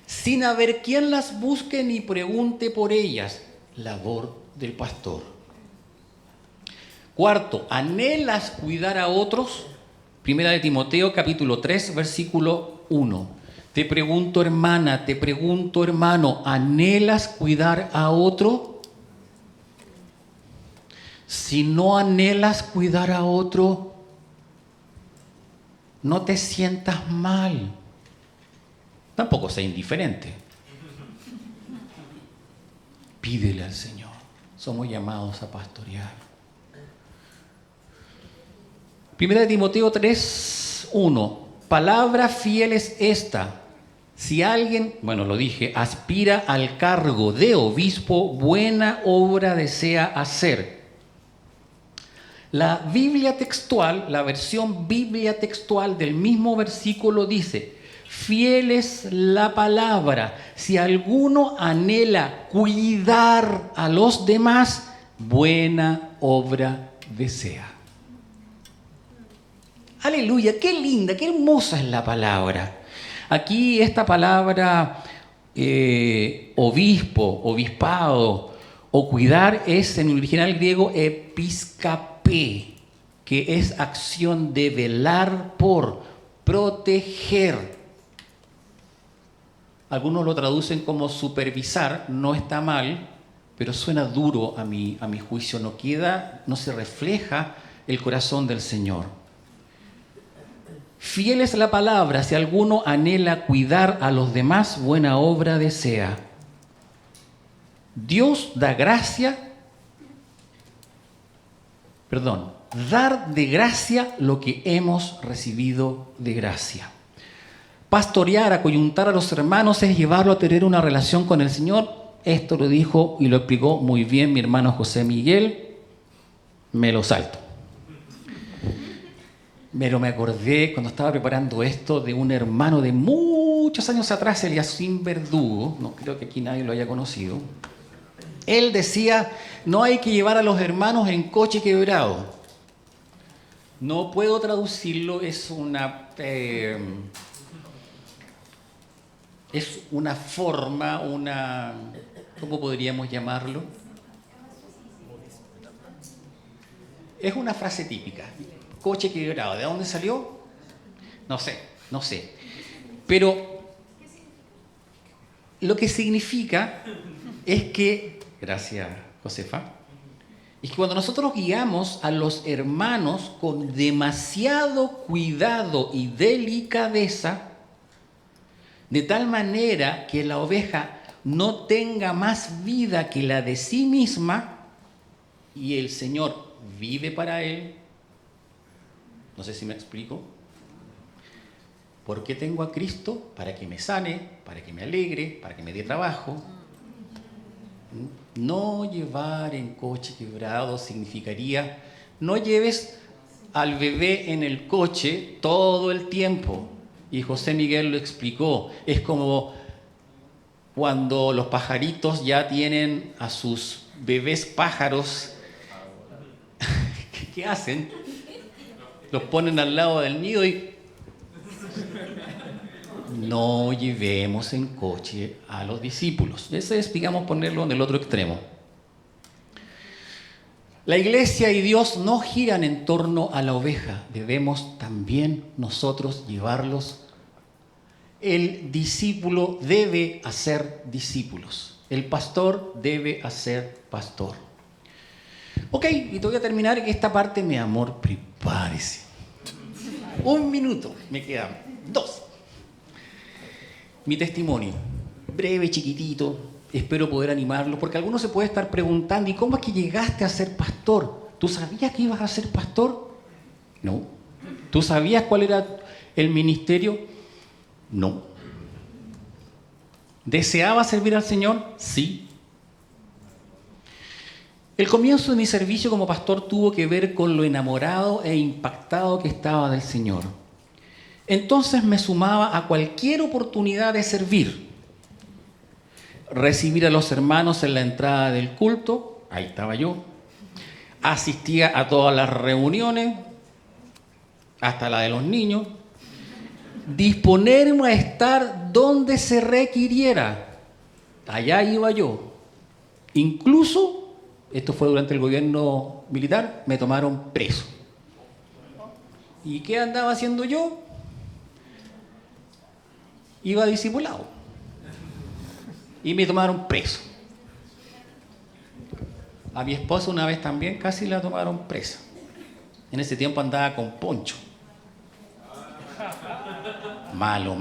Sin haber quien las busque ni pregunte por ellas, labor del pastor. Cuarto, anhelas cuidar a otros. Primera de Timoteo, capítulo 3, versículo 1. Te pregunto, hermana, te pregunto, hermano, ¿anhelas cuidar a otro? Si no anhelas cuidar a otro, no te sientas mal. Tampoco sea indiferente. Pídele al Señor. Somos llamados a pastorear. Primera de Timoteo 3, 1. Palabra fiel es esta. Si alguien, lo dije, aspira al cargo de obispo, buena obra desea hacer. La Biblia textual, la versión Biblia textual del mismo versículo dice: fiel es la palabra. Si alguno anhela cuidar a los demás, buena obra desea. Aleluya, qué linda, qué hermosa es la palabra. Aquí esta palabra obispo, obispado o cuidar es en el original griego episkapé, que es acción de velar por, proteger. Algunos lo traducen como supervisar, no está mal, pero suena duro a mi juicio, no se refleja el corazón del Señor. Fiel es la palabra, si alguno anhela cuidar a los demás, buena obra desea. Dios da gracia dar de gracia lo que hemos recibido de gracia. Pastorear, acoyuntar a los hermanos es llevarlo a tener una relación con el Señor. Esto lo dijo y lo explicó muy bien mi hermano José Miguel. Me lo salto. Pero me acordé cuando estaba preparando esto de un hermano de muchos años atrás, Eliasín Verdugo, no creo que aquí nadie lo haya conocido. Él decía, no hay que llevar a los hermanos en coche quebrado. No puedo traducirlo, es una forma, ¿cómo podríamos llamarlo? Es una frase típica. Coche quebrado. ¿De dónde salió? No sé. Pero lo que significa es que, gracias Josefa, es que cuando nosotros guiamos a los hermanos con demasiado cuidado y delicadeza, de tal manera que la oveja no tenga más vida que la de sí misma y el Señor vive para él. No sé si me explico. ¿Por qué tengo a Cristo? Para que me sane, para que me alegre, para que me dé trabajo. No llevar en coche quebrado significaría no lleves al bebé en el coche todo el tiempo. Y José Miguel lo explicó. Es como cuando los pajaritos ya tienen a sus bebés pájaros. ¿Qué hacen? Los ponen al lado del nido y no llevemos en coche a los discípulos. Ese es, digamos, ponerlo en el otro extremo. La iglesia y Dios no giran en torno a la oveja. Debemos también nosotros llevarlos. El discípulo debe hacer discípulos. El pastor debe hacer pastor. Ok, y te voy a terminar esta parte, mi amor, prepárese. 1 minuto, me quedan 2. Mi testimonio, breve, chiquitito, espero poder animarlos, porque algunos se puede estar preguntando, ¿y cómo es que llegaste a ser pastor? ¿Tú sabías que ibas a ser pastor? No. ¿Tú sabías cuál era el ministerio? No. ¿Deseaba servir al Señor? Sí. El comienzo de mi servicio como pastor tuvo que ver con lo enamorado e impactado que estaba del Señor. Entonces me sumaba a cualquier oportunidad de servir. Recibir a los hermanos en la entrada del culto, ahí estaba yo. Asistía a todas las reuniones, hasta la de los niños. Disponerme a estar donde se requiriera, allá iba yo. Incluso, esto fue durante el gobierno militar, me tomaron preso. ¿Y qué andaba haciendo yo? Iba discipulado. Y me tomaron preso. A mi esposa una vez también casi la tomaron presa. En ese tiempo andaba con poncho. Malo.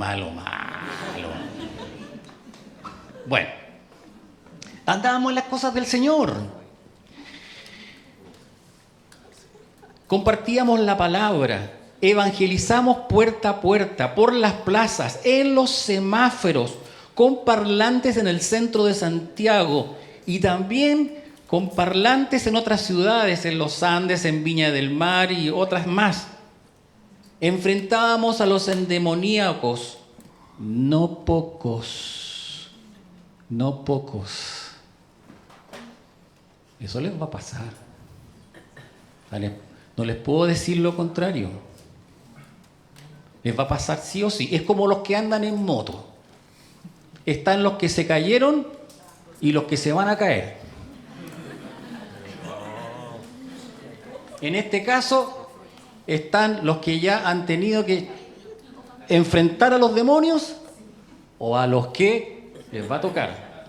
Bueno, andábamos en las cosas del Señor. Compartíamos la palabra, evangelizamos puerta a puerta, por las plazas, en los semáforos, con parlantes en el centro de Santiago y también con parlantes en otras ciudades, en los Andes, en Viña del Mar y otras más. Enfrentábamos a los endemoníacos, no pocos. Eso les va a pasar. No les puedo decir lo contrario. Les va a pasar sí o sí. Es como los que andan en moto. Están los que se cayeron y los que se van a caer. En este caso, están los que ya han tenido que enfrentar a los demonios o a los que les va a tocar.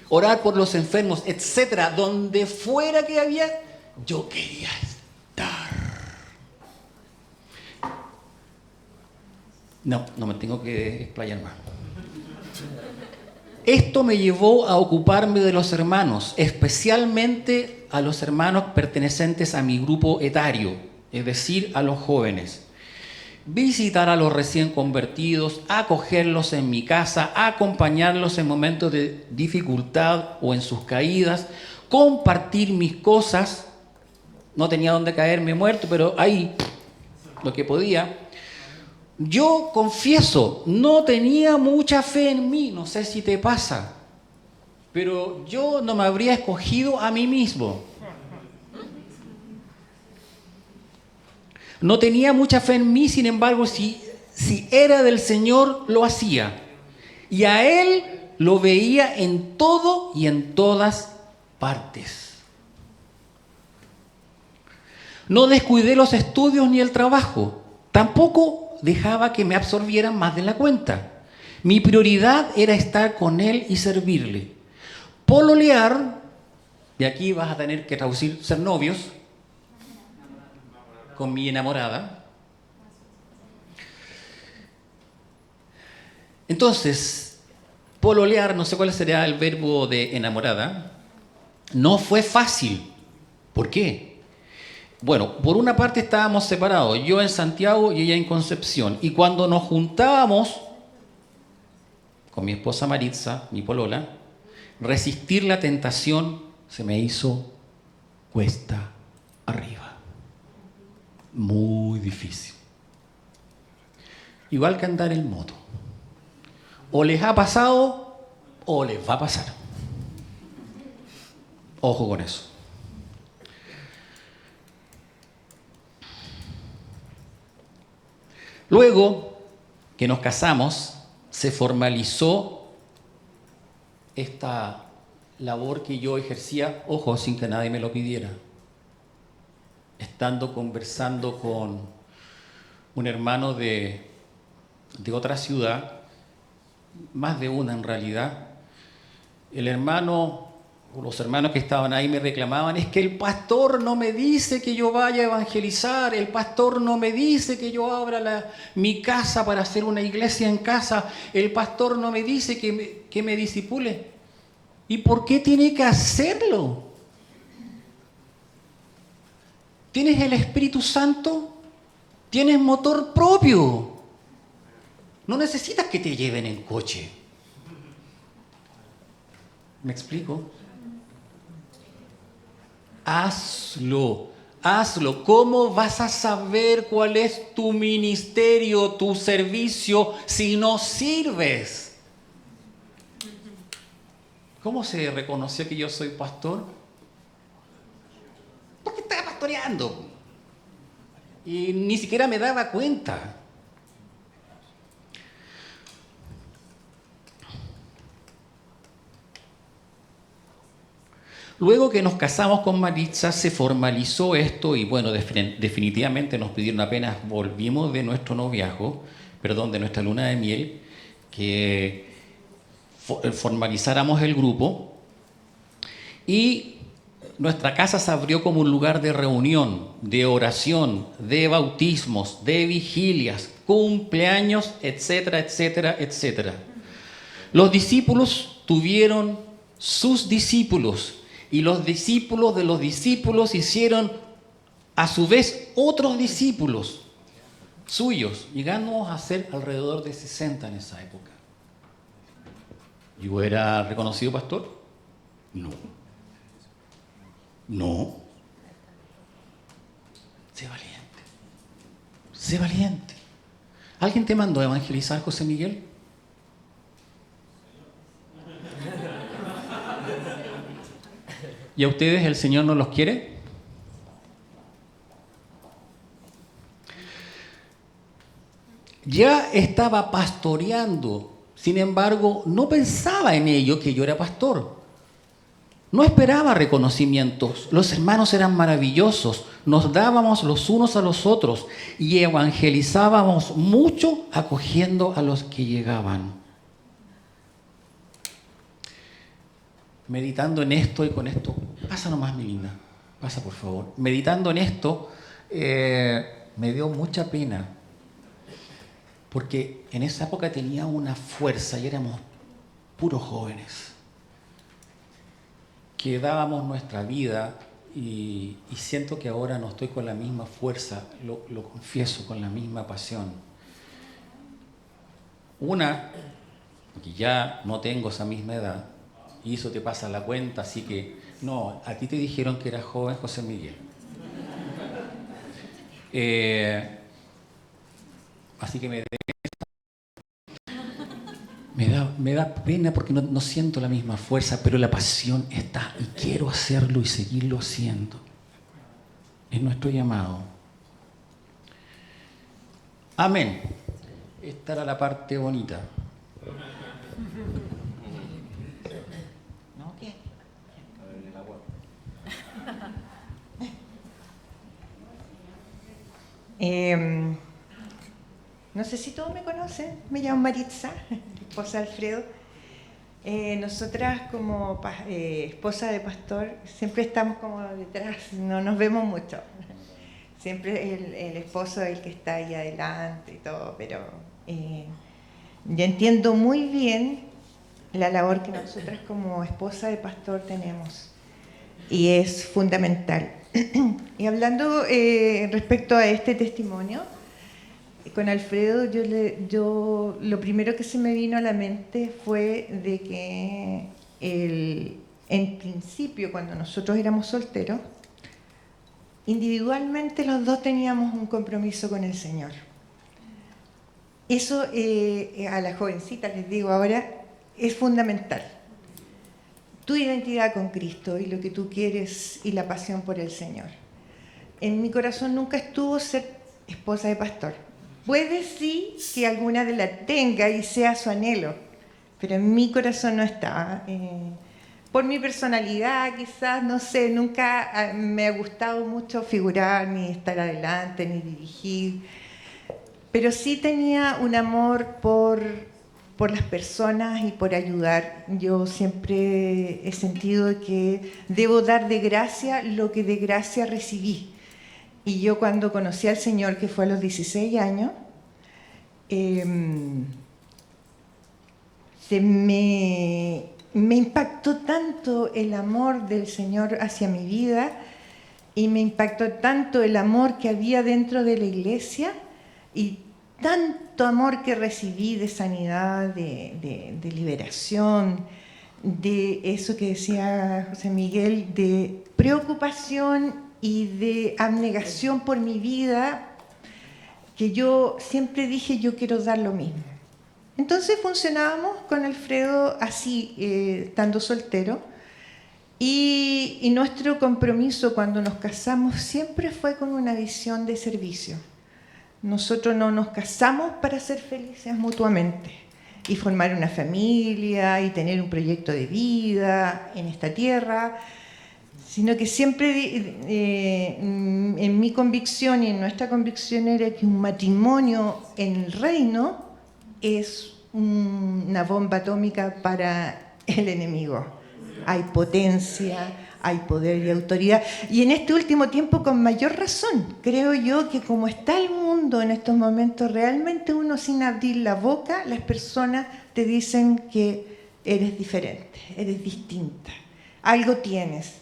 Orar por los enfermos, etcétera. Donde fuera que había, yo quería estar. No me tengo que explayar más. Esto me llevó a ocuparme de los hermanos, especialmente a los hermanos pertenecientes a mi grupo etario, es decir, a los jóvenes. Visitar a los recién convertidos, acogerlos en mi casa, acompañarlos en momentos de dificultad o en sus caídas, compartir mis cosas. No tenía dónde caerme muerto, pero ahí, lo que podía. Yo confieso, no tenía mucha fe en mí, no sé si te pasa, pero yo no me habría escogido a mí mismo. No tenía mucha fe en mí, sin embargo, si era del Señor, lo hacía. Y a Él lo veía en todo y en todas partes. No descuidé los estudios ni el trabajo. Tampoco dejaba que me absorbieran más de la cuenta. Mi prioridad era estar con Él y servirle. Pololear, y aquí vas a tener que traducir ser novios, con mi enamorada. Entonces, pololear, no sé cuál sería el verbo de enamorada, no fue fácil. ¿Por qué? Bueno, por una parte estábamos separados, yo en Santiago y ella en Concepción, y cuando nos juntábamos con mi esposa Maritza, mi polola, resistir la tentación se me hizo cuesta arriba. Muy difícil. Igual que andar en moto. O les ha pasado o les va a pasar. Ojo con eso. Luego que nos casamos, se formalizó esta labor que yo ejercía, ojo, sin que nadie me lo pidiera. Estando conversando con un hermano de otra ciudad, más de una en realidad, el hermano, o los hermanos que estaban ahí me reclamaban, es que el pastor no me dice que yo vaya a evangelizar, el pastor no me dice que yo abra mi casa para hacer una iglesia en casa, el pastor no me dice que me discipule. ¿Y por qué tiene que hacerlo? ¿Tienes el Espíritu Santo? ¿Tienes motor propio? No necesitas que te lleven en coche. ¿Me explico? Hazlo, hazlo. ¿Cómo vas a saber cuál es tu ministerio, tu servicio, si no sirves? ¿Cómo se reconoció que yo soy pastor? Porque estaba pastoreando. Y ni siquiera me daba cuenta. Luego que nos casamos con Maritza, se formalizó esto y bueno, definitivamente nos pidieron apenas volvimos de nuestro noviazgo, de nuestra luna de miel, que formalizáramos el grupo y nuestra casa se abrió como un lugar de reunión, de oración, de bautismos, de vigilias, cumpleaños, etcétera, etcétera, etcétera. Los discípulos tuvieron sus discípulos y los discípulos de los discípulos hicieron a su vez otros discípulos suyos. Llegamos a ser alrededor de 60 en esa época. ¿Yo era reconocido pastor? No. No. Sé valiente. Sé valiente. ¿Alguien te mandó a evangelizar, José Miguel? ¿Y a ustedes el Señor no los quiere? Ya estaba pastoreando, sin embargo, no pensaba en ello que yo era pastor. No esperaba reconocimientos. Los hermanos eran maravillosos. Nos dábamos los unos a los otros y evangelizábamos mucho acogiendo a los que llegaban. Meditando en esto y con esto, pasa nomás, mi linda, pasa por favor. Meditando en esto, me dio mucha pena, porque en esa época tenía una fuerza y éramos puros jóvenes, que dábamos nuestra vida y siento que ahora no estoy con la misma fuerza, lo confieso, con la misma pasión. Una, que ya no tengo esa misma edad, y eso te pasa la cuenta, así que, no, a ti te dijeron que eras joven, José Miguel. Así que me da pena porque no siento la misma fuerza, pero la pasión está y quiero hacerlo y seguirlo haciendo. Es nuestro llamado. Amén. Esta era la parte bonita. ¿No? ¿Qué? No sé si todos me conocen, me llamo Maritza, esposa de Alfredo. Nosotras como esposa de pastor siempre estamos como detrás, no nos vemos mucho. Siempre el esposo es el que está ahí adelante y todo, pero yo entiendo muy bien la labor que nosotras como esposa de pastor tenemos y es fundamental. Y hablando respecto a este testimonio, con Alfredo, yo lo primero que se me vino a la mente fue de que en principio, cuando nosotros éramos solteros, individualmente los dos teníamos un compromiso con el Señor. Eso a las jovencitas les digo ahora, es fundamental. Tu identidad con Cristo y lo que tú quieres y la pasión por el Señor. En mi corazón nunca estuvo ser esposa de pastor. Puede sí que alguna de las tenga y sea su anhelo, pero en mi corazón no está. Por mi personalidad quizás, no sé, nunca me ha gustado mucho figurar, ni estar adelante, ni dirigir, pero sí tenía un amor por las personas y por ayudar. Yo siempre he sentido que debo dar de gracia lo que de gracia recibí. Y yo cuando conocí al Señor, que fue a los 16 años, me impactó tanto el amor del Señor hacia mi vida y me impactó tanto el amor que había dentro de la iglesia y tanto amor que recibí de sanidad, de liberación, de eso que decía José Miguel, de preocupación y de abnegación por mi vida, que yo siempre dije, yo quiero dar lo mismo. Entonces funcionábamos con Alfredo así, estando soltero, y nuestro compromiso cuando nos casamos siempre fue con una visión de servicio. Nosotros no nos casamos para ser felices mutuamente y formar una familia y tener un proyecto de vida en esta tierra, sino que siempre en mi convicción y en nuestra convicción era que un matrimonio en el reino es una bomba atómica para el enemigo. Hay potencia, hay poder y autoridad. Y en este último tiempo con mayor razón, creo yo que como está el mundo en estos momentos, realmente uno sin abrir la boca, las personas te dicen que eres diferente, eres distinta, algo tienes.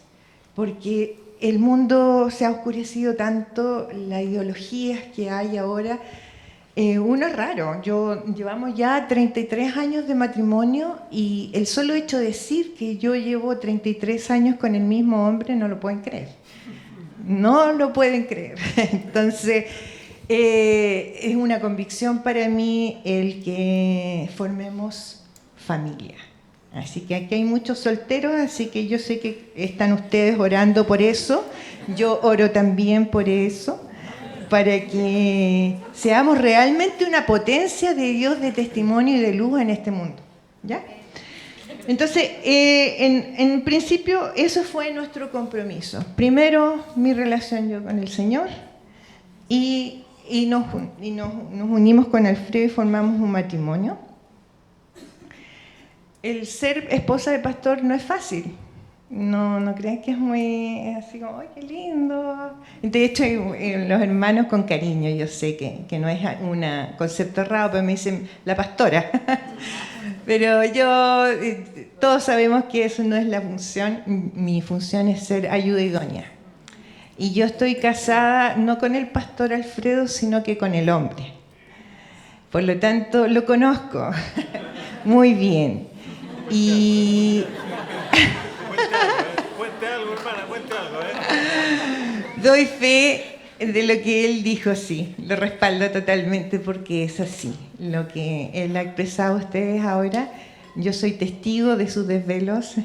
Porque el mundo se ha oscurecido tanto, las ideologías que hay ahora, uno es raro. Llevamos ya 33 años de matrimonio y el solo hecho de decir que yo llevo 33 años con el mismo hombre no lo pueden creer. No lo pueden creer. Entonces, es una convicción para mí el que formemos familia. Así que aquí hay muchos solteros, así que yo sé que están ustedes orando por eso. Yo oro también por eso, para que seamos realmente una potencia de Dios de testimonio y de luz en este mundo. ¿Ya? Entonces, en principio, eso fue nuestro compromiso. Primero, mi relación yo con el Señor y nos unimos con Alfredo y formamos un matrimonio. El ser esposa de pastor no es fácil. No crean que es muy así como, ¡ay, qué lindo! De hecho, los hermanos con cariño, yo sé que no es un concepto raro, pero me dicen la pastora. Pero yo, todos sabemos que eso no es la función. Mi función es ser ayuda idónea. Y yo estoy casada no con el pastor Alfredo, sino que con el hombre. Por lo tanto, lo conozco muy bien. Y Cuente algo, hermana, cuente algo, doy fe de lo que él dijo, sí. Lo respaldo totalmente porque es así. Lo que él ha expresado a ustedes ahora, yo soy testigo de sus desvelos,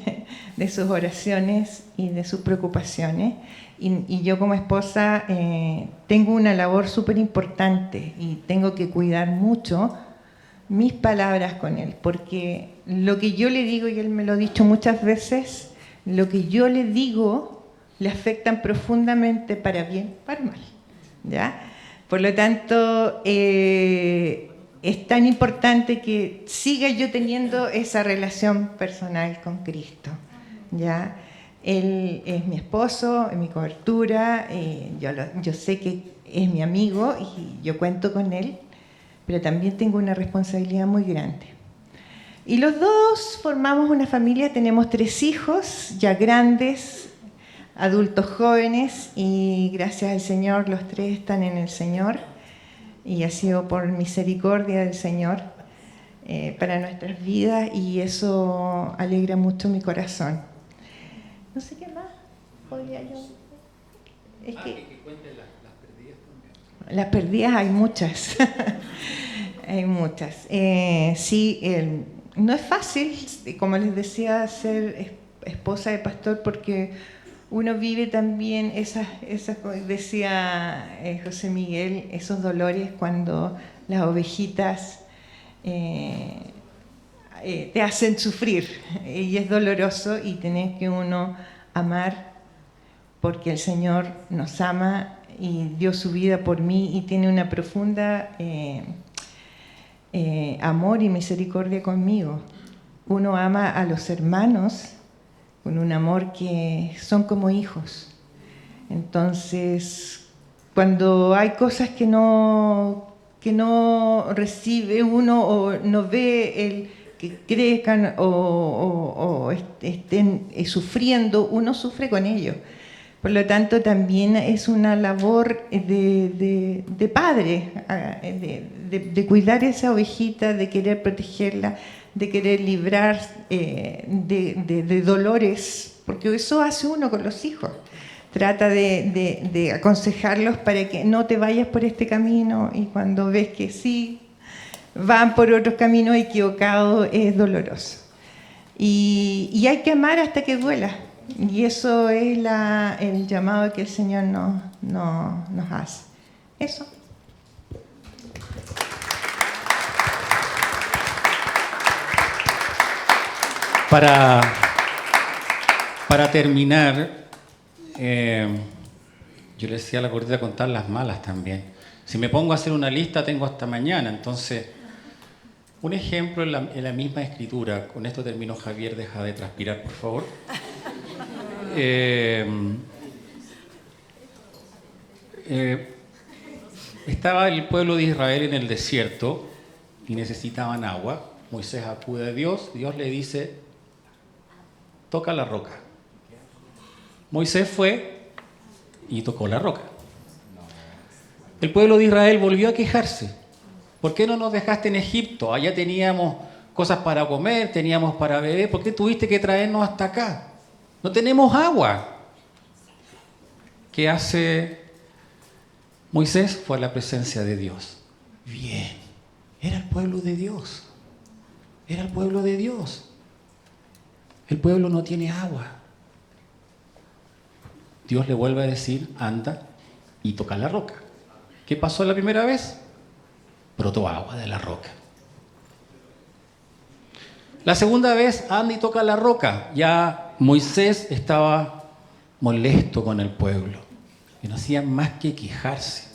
de sus oraciones y de sus preocupaciones. Y yo como esposa tengo una labor súper importante y tengo que cuidar mucho mis palabras con él, porque lo que yo le digo, y él me lo ha dicho muchas veces, lo que yo le digo le afectan profundamente para bien, para mal, ¿ya? Por lo tanto, es tan importante que siga yo teniendo esa relación personal con Cristo, ¿ya? Él es mi esposo, es mi cobertura, yo sé que es mi amigo y yo cuento con él, pero también tengo una responsabilidad muy grande. Y los dos formamos una familia, tenemos 3 hijos ya grandes, adultos jóvenes, y gracias al Señor los 3 están en el Señor, y ha sido por misericordia del Señor para nuestras vidas, y eso alegra mucho mi corazón. No sé qué más podría yo. Es que cuenten las perdidas también. Las perdidas hay muchas. Hay muchas. Sí, no es fácil, como les decía, ser esposa de pastor, porque uno vive también esas decía José Miguel, esos dolores cuando las ovejitas te hacen sufrir, y es doloroso, y tenés que uno amar porque el Señor nos ama y dio su vida por mí y tiene una profunda amor y misericordia conmigo. Uno ama a los hermanos con un amor que son como hijos. Entonces, cuando hay cosas que no recibe uno o no ve el que crezcan o estén sufriendo, uno sufre con ellos. Por lo tanto, también es una labor de padre, de cuidar esa ovejita, de querer protegerla, de querer librar de dolores, porque eso hace uno con los hijos. Trata de aconsejarlos para que no te vayas por este camino, y cuando ves que sí van por otros caminos equivocados, es doloroso. Y hay que amar hasta que duela. Y eso es el llamado que el Señor nos hace. Eso. Para terminar, yo le decía a la gordita contar las malas también. Si me pongo a hacer una lista, tengo hasta mañana. Entonces, un ejemplo en la misma escritura. Con esto termino, Javier, deja de transpirar, por favor. Estaba el pueblo de Israel en el desierto y necesitaban agua. Moisés acude a Dios. Dios le dice: toca la roca. Moisés fue y tocó la roca. El pueblo de Israel volvió a quejarse. ¿Por qué no nos dejaste en Egipto? Allá teníamos cosas para comer, teníamos para beber. ¿Por qué tuviste que traernos hasta acá? No tenemos agua. ¿Qué hace Moisés? Fue a la presencia de Dios. Bien, era el pueblo de Dios. Era el pueblo de Dios. El pueblo no tiene agua. Dios le vuelve a decir: anda y toca la roca. ¿Qué pasó la primera vez? Brotó agua de la roca. La segunda vez, anda y toca la roca. Ya Moisés estaba molesto con el pueblo, que no hacían más que quejarse.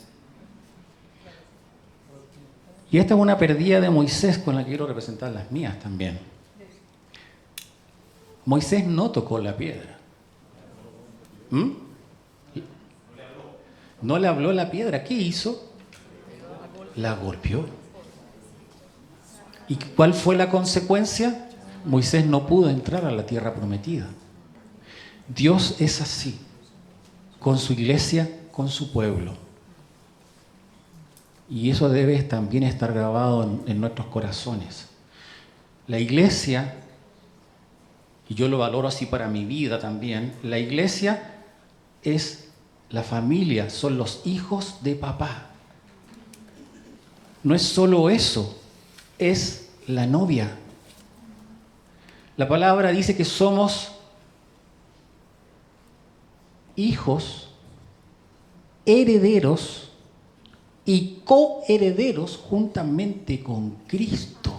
Y esta es una pérdida de Moisés con la que quiero representar las mías también. Moisés no tocó la piedra. No le habló la piedra. ¿Qué hizo? La golpeó. ¿Y cuál fue la consecuencia? Moisés no pudo entrar a la tierra prometida. Dios es así, con su iglesia, con su pueblo. Y eso debe también estar grabado en nuestros corazones. La iglesia, y yo lo valoro así para mi vida también, la iglesia es la familia, son los hijos de papá. No es solo eso, es la novia. La palabra dice que somos hijos, herederos y coherederos juntamente con Cristo.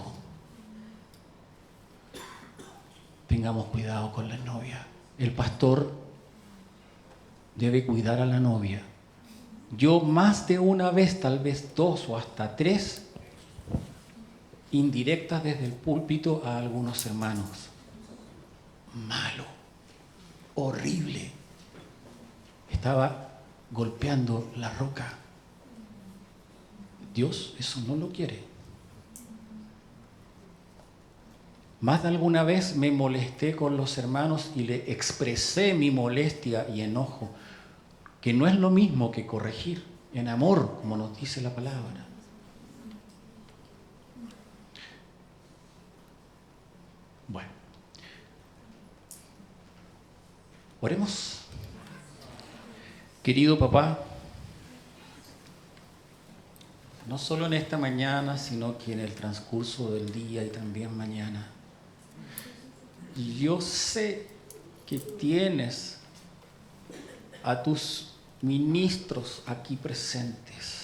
Tengamos cuidado con la novia. El pastor debe cuidar a la novia. Yo más de una vez, tal vez 2 o hasta 3, indirectas desde el púlpito a algunos hermanos. Malo, horrible. Estaba golpeando la roca. Dios eso no lo quiere. Más de alguna vez me molesté con los hermanos y le expresé mi molestia y enojo, que no es lo mismo que corregir en amor, como nos dice la palabra. Bueno, oremos. Querido papá, no solo en esta mañana, sino que en el transcurso del día y también mañana, yo sé que tienes a tus ministros aquí presentes,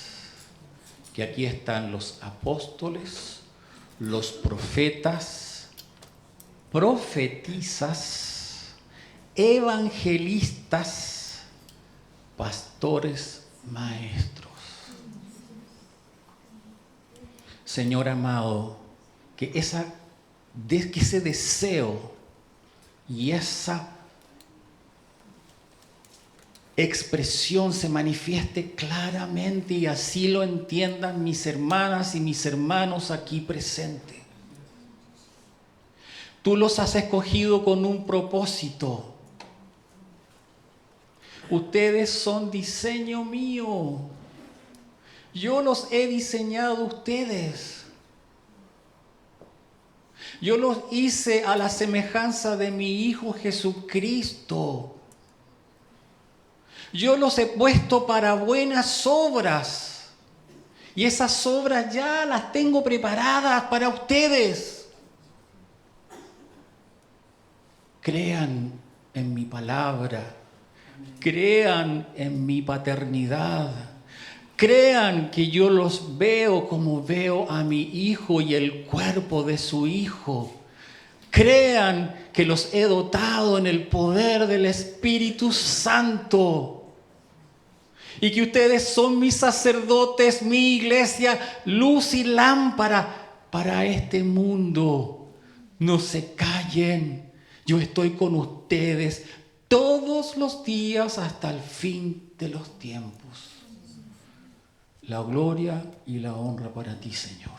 que aquí están los apóstoles, los profetas, profetisas, evangelistas, pastores, maestros. Señor amado, que ese deseo y esa expresión se manifieste claramente y así lo entiendan mis hermanas y mis hermanos aquí presentes. Tú los has escogido con un propósito. Ustedes son diseño mío. Yo los he diseñado a ustedes. Yo los hice a la semejanza de mi Hijo Jesucristo. Yo los he puesto para buenas obras. Y esas obras ya las tengo preparadas para ustedes. Crean en mi palabra. Crean en mi paternidad. Crean que yo los veo como veo a mi Hijo y el cuerpo de su Hijo. Crean que los he dotado en el poder del Espíritu Santo. Y que ustedes son mis sacerdotes, mi iglesia, luz y lámpara para este mundo. No se callen. Yo estoy con ustedes todos los días hasta el fin de los tiempos. La gloria y la honra para ti, Señor.